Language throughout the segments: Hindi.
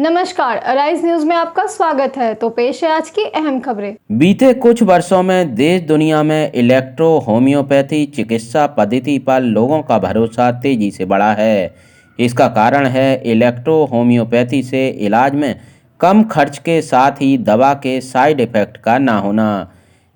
नमस्कार, अराइज न्यूज में आपका स्वागत है। तो पेश है आज की अहम खबरें। बीते कुछ वर्षों में देश दुनिया में इलेक्ट्रो होम्योपैथी चिकित्सा पद्धति पर लोगों का भरोसा तेजी से बढ़ा है। इसका कारण है इलेक्ट्रो होम्योपैथी से इलाज में कम खर्च के साथ ही दवा के साइड इफेक्ट का ना होना।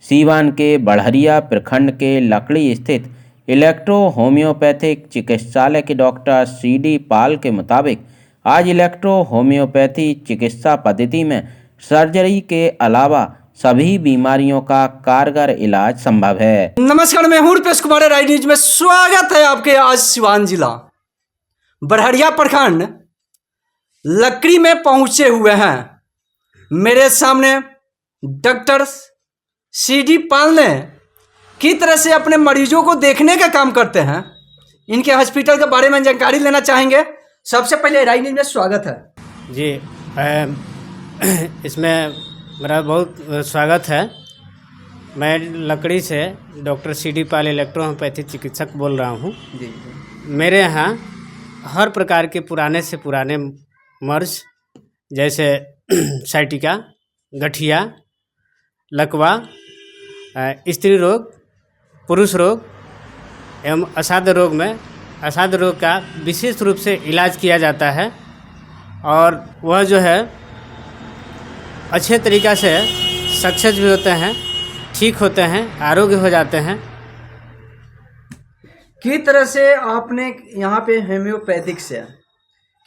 सीवान के बढ़हरिया प्रखंड के लकड़ी स्थित इलेक्ट्रो होम्योपैथिक चिकित्सालय के डॉक्टर CD पाल के मुताबिक आज इलेक्ट्रो होम्योपैथी चिकित्सा पद्धति में सर्जरी के अलावा सभी बीमारियों का कारगर इलाज संभव है। नमस्कार, मैं हूं रुपेश कुमार, राइज न्यूज में स्वागत है आपके। आज सिवान जिला बढ़हरिया प्रखंड लकड़ी में पहुंचे हुए हैं। मेरे सामने डॉक्टर CD पाल ने किस तरह से अपने मरीजों को देखने का काम करते हैं, इनके हॉस्पिटल के बारे में जानकारी लेना चाहेंगे। सबसे पहले राइज न्यूज में स्वागत है जी। इसमें मेरा बहुत स्वागत है। मैं लकड़ी से डॉक्टर CD पाल इलेक्ट्रो होम्योपैथी चिकित्सक बोल रहा हूँ। मेरे यहाँ हर प्रकार के पुराने से पुराने मर्ज जैसे साइटिका, गठिया, लकवा, स्त्री रोग, पुरुष रोग एवं असाध्य रोग में असाध्य रोग का विशेष रूप से इलाज किया जाता है और वह जो है अच्छे तरीक़ा से सक्सेस भी होते हैं, ठीक होते हैं, आरोग्य हो जाते हैं। किस तरह से आपने यहाँ पे होम्योपैथिक से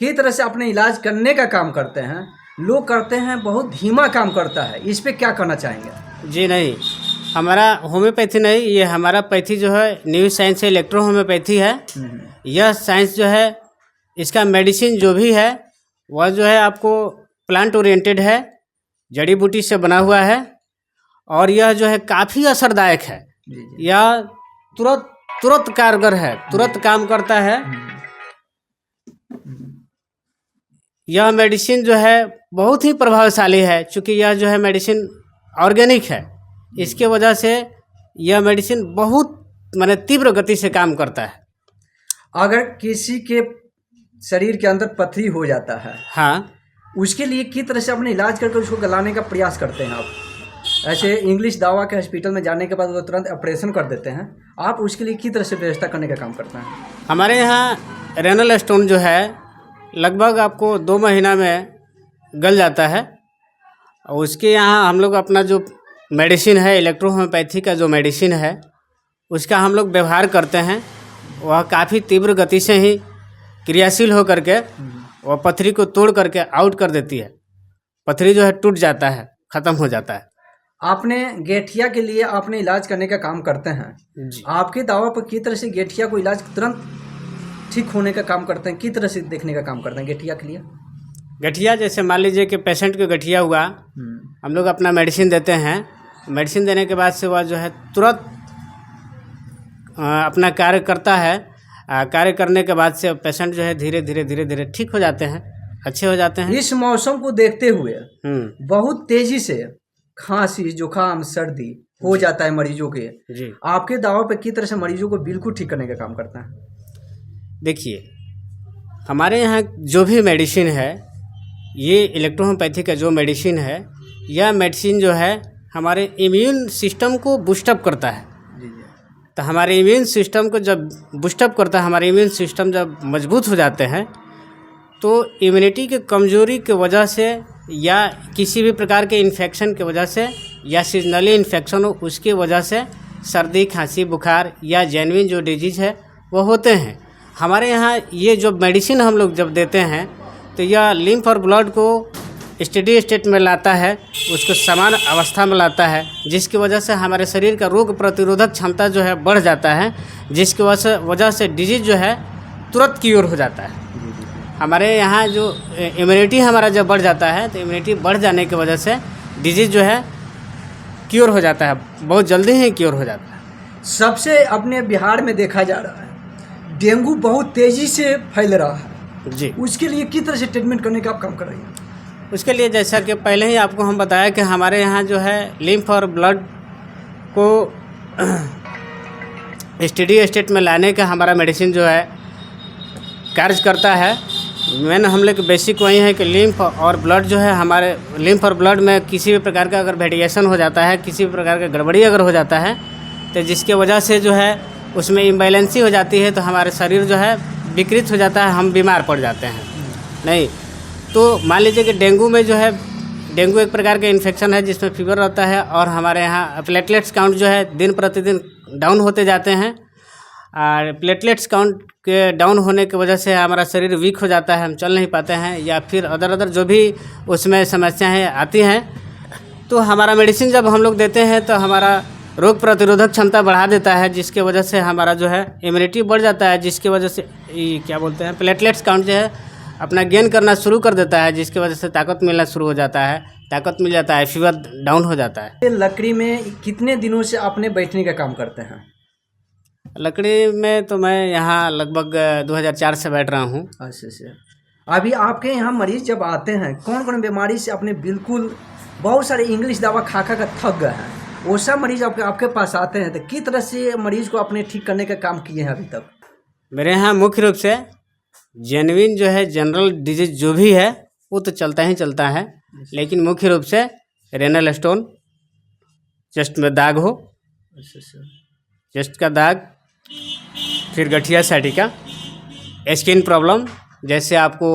किस तरह से अपने इलाज करने का काम करते हैं? लोग करते हैं बहुत धीमा काम करता है, इस पे क्या करना चाहेंगे? जी नहीं, हमारा होम्योपैथी नहीं, ये हमारा पैथी जो है न्यू साइंस इलेक्ट्रो होम्योपैथी है। यह साइंस जो है, इसका मेडिसिन जो भी है वह जो है आपको प्लांट ओरिएंटेड है, जड़ी बूटी से बना हुआ है और यह जो है काफ़ी असरदायक है। यह तुरंत कारगर है, तुरंत काम करता है। यह मेडिसिन जो है बहुत ही प्रभावशाली है, क्योंकि यह जो है मेडिसिन ऑर्गेनिक है। इसके वजह से यह मेडिसिन बहुत माने तीव्र गति से काम करता है। अगर किसी के शरीर के अंदर पथरी हो जाता है, हाँ, उसके लिए किस तरह से अपने इलाज करके उसको गलाने का प्रयास करते हैं आप? ऐसे इंग्लिश दवा के हॉस्पिटल में जाने के बाद वो तुरंत ऑपरेशन कर देते हैं, आप उसके लिए किस तरह से व्यवस्था करने का काम करते हैं? हमारे यहाँ रेनल स्टोन जो है लगभग आपको 2 महीना में गल जाता है। और उसके यहाँ हम लोग अपना जो मेडिसिन है, इलेक्ट्रो होम्योपैथी का जो मेडिसिन है उसका हम लोग व्यवहार करते हैं। वह काफ़ी तीव्र गति से ही क्रियाशील हो करके वह पथरी को तोड़ करके आउट कर देती है। पथरी जो है टूट जाता है, ख़त्म हो जाता है। आपने गेठिया के लिए आपने इलाज करने का काम करते हैं जी। आपके दावा पर किस तरह से गेठिया को इलाज तुरंत ठीक होने का काम करते हैं, किस तरह से देखने का काम करते हैं गेठिया के लिए? गठिया जैसे मान लीजिए कि पेशेंट को गठिया हुआ, हम लोग अपना मेडिसिन देते हैं। मेडिसिन देने के बाद से वह जो है तुरंत अपना कार्य करता है। कार्य करने के बाद से पेशेंट जो है धीरे धीरे ठीक हो जाते हैं, अच्छे हो जाते हैं। इस मौसम को देखते हुए बहुत तेजी से खांसी, जुकाम, सर्दी हो जाता है मरीजों के। जी। आपके दावा पे किस तरह से मरीजों को बिल्कुल ठीक करने का काम करता है? देखिए, हमारे यहाँ जो भी मेडिसिन है, ये इलेक्ट्रो होम्योपैथी का जो मेडिसिन है, यह मेडिसिन जो है हमारे इम्यून सिस्टम को बूस्टअप करता है। तो हमारे इम्यून सिस्टम को जब बूस्टअप करता है, हमारे इम्यून सिस्टम जब मजबूत हो जाते हैं, तो इम्यूनिटी के कमजोरी की वजह से या किसी भी प्रकार के इन्फेक्शन की वजह से या सीजनली इन्फेक्शन हो उसकी वजह से सर्दी, खांसी, बुखार या जेन्युइन जो डिजीज है वो होते हैं। हमारे यहाँ ये जो मेडिसिन हम लोग जब देते हैं तो यह लिम्फ और ब्लड को स्टेडी स्टेट में लाता है, उसको समान अवस्था में लाता है, जिसकी वजह से हमारे शरीर का रोग प्रतिरोधक क्षमता जो है बढ़ जाता है, जिसकी वजह से डिजीज जो है तुरंत क्योर हो जाता है। हमारे यहाँ जो इम्यूनिटी हमारा जब बढ़ जाता है तो इम्यूनिटी बढ़ जाने की वजह से डिजीज जो है क्योर हो जाता है, बहुत जल्दी ही क्योर हो जाता है। सबसे अपने बिहार में देखा जा रहा है डेंगू बहुत तेजी से फैल रहा है जी। उसके लिए किस तरह से ट्रीटमेंट करने का आप काम कर रहे हैं? उसके लिए जैसा कि पहले ही आपको हम बताया कि हमारे यहाँ जो है लिम्फ और ब्लड को स्टेडी स्टेट में लाने का हमारा मेडिसिन जो है कार्य करता है। मेन हम लोग बेसिक वही है कि लिम्फ और ब्लड जो है, हमारे लिम्फ और ब्लड में किसी भी प्रकार का अगर वेरिएशन हो जाता है, किसी भी प्रकार का गड़बड़ी अगर हो जाता है, तो जिसके वजह से जो है उसमें इम्बैलेंसी हो जाती है, तो हमारे शरीर जो है विकृत हो जाता है, हम बीमार पड़ जाते हैं। नहीं तो मान लीजिए कि डेंगू में जो है, डेंगू एक प्रकार का इन्फेक्शन है जिसमें फीवर रहता है, और हमारे यहाँ प्लेटलेट्स काउंट जो है दिन प्रतिदिन डाउन होते जाते हैं, और प्लेटलेट्स काउंट के डाउन होने की वजह से हमारा शरीर वीक हो जाता है, हम चल नहीं पाते हैं, या फिर अदर जो भी उसमें समस्याएं आती हैं, तो हमारा मेडिसिन जब हम लोग देते हैं तो हमारा रोग प्रतिरोधक क्षमता बढ़ा देता है, जिसके वजह से हमारा जो है इम्यूनिटी बढ़ जाता है, जिसके वजह से क्या बोलते हैं, प्लेटलेट्स काउंट जो है अपना गेन करना शुरू कर देता है, जिसकी वजह से ताकत मिलना शुरू हो जाता है, ताकत मिल जाता है, फीवर डाउन हो जाता है। ये लकड़ी में कितने दिनों से अपने बैठने का काम करते हैं? लकड़ी में तो मैं यहाँ लगभग 2004 से बैठ रहा हूँ। अच्छा। अभी आपके यहाँ मरीज जब आते हैं, कौन कौन बीमारी से अपने बिल्कुल बहुत सारे इंग्लिश दवा खा खा कर थक गए हैं, वो सब मरीज आपके पास आते हैं, तो किस तरह से मरीज को अपने ठीक करने का काम किए हैं अभी तक? मेरे यहाँ मुख्य रूप से जेन्युइन जो है जनरल डिजीज जो भी है वो तो चलता ही चलता है, लेकिन मुख्य रूप से रेनल स्टोन, चेस्ट में दाग हो, चेस्ट का दाग, फिर गठिया साइटिका, स्किन प्रॉब्लम जैसे आपको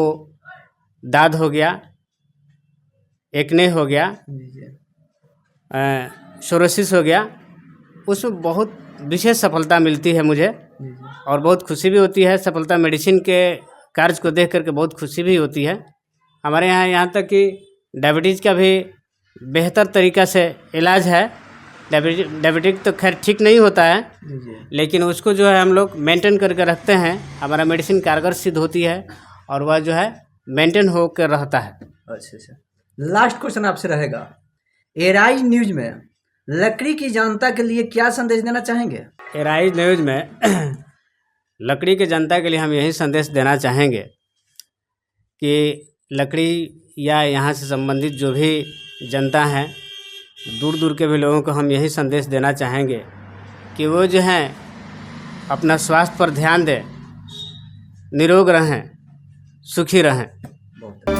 दाद हो गया, एक्ने हो गया, सोरोसिस हो गया, उसमें बहुत विशेष सफलता मिलती है मुझे, और बहुत खुशी भी होती है। सफलता मेडिसिन के कार्य को देख करके बहुत खुशी भी होती है। हमारे यहाँ तक कि डायबिटीज़ का भी बेहतर तरीक़ा से इलाज है। डायबिटिक तो खैर ठीक नहीं होता है, लेकिन उसको जो है हम लोग मेंटेन करके रखते हैं, हमारा मेडिसिन कारगर सिद्ध होती है, और वह जो है मेंटेन होकर रहता है। अच्छा। लास्ट क्वेश्चन आपसे रहेगा, एराइज न्यूज में लकड़ी की जनता के लिए क्या संदेश देना चाहेंगे? एराइज न्यूज में लकड़ी के जनता के लिए हम यही संदेश देना चाहेंगे कि लकड़ी या यहाँ से संबंधित जो भी जनता है, दूर दूर के भी लोगों को हम यही संदेश देना चाहेंगे कि वो जो है अपना स्वास्थ्य पर ध्यान दें, निरोग रहें, सुखी रहें।